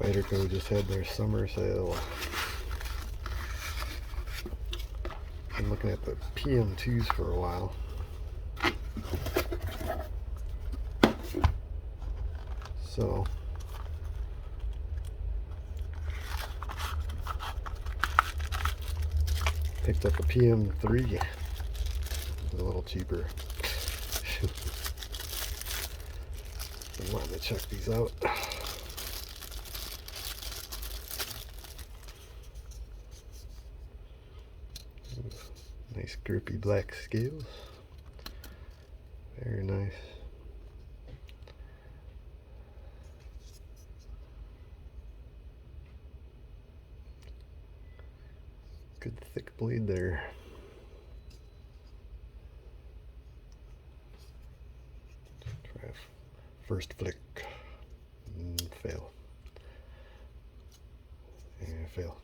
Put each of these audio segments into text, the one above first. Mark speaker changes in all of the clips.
Speaker 1: Spyderco just had their summer sale. Been looking at the PM2s for a while. So picked up a PM3. It's a little cheaper. I wanted to check these out. Nice grippy black scales. Very nice. Good thick blade there. Try a first flick. Fail. And fail.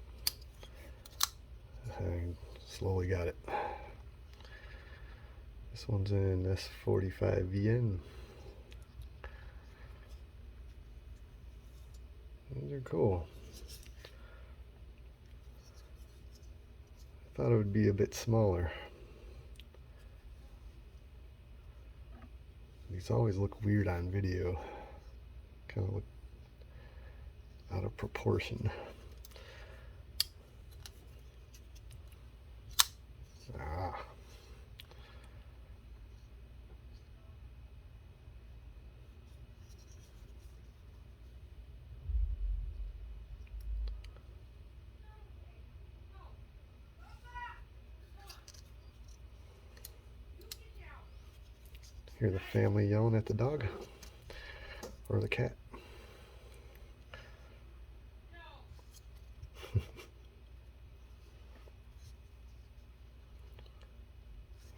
Speaker 1: I slowly got it. This one's in S45VN. These are cool. I thought it would be a bit smaller. These always look weird on video. Kind of look out of proportion. Hear the family yelling at the dog or the cat.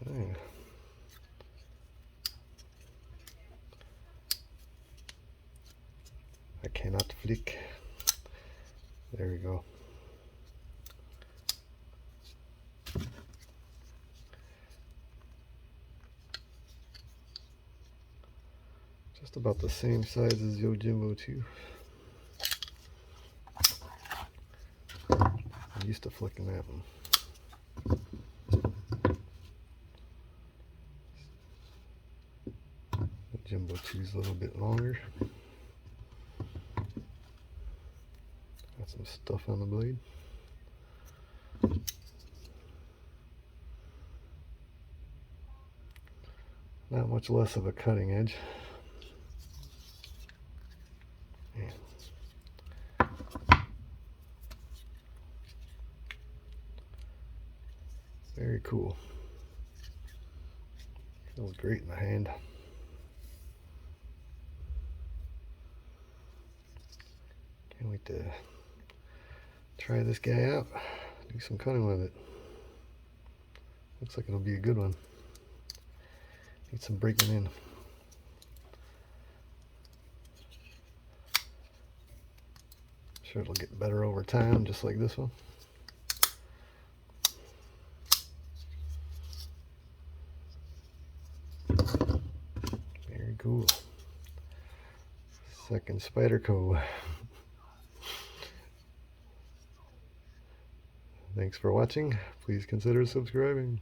Speaker 1: Yeah. I cannot flick. There we go. Just about the same size as Yojimbo 2. I'm used to flicking that one. Jimbo 2's a little bit longer. Got some stuff on the blade. Not much less of a cutting edge. Very cool. Feels great in the hand. Can't wait to try this guy out. Do some cutting with it. Looks like it'll be a good one. Need some breaking in. Sure it'll get better over time, just like this one. Very cool. Second Spyderco. Thanks for watching. Please consider subscribing.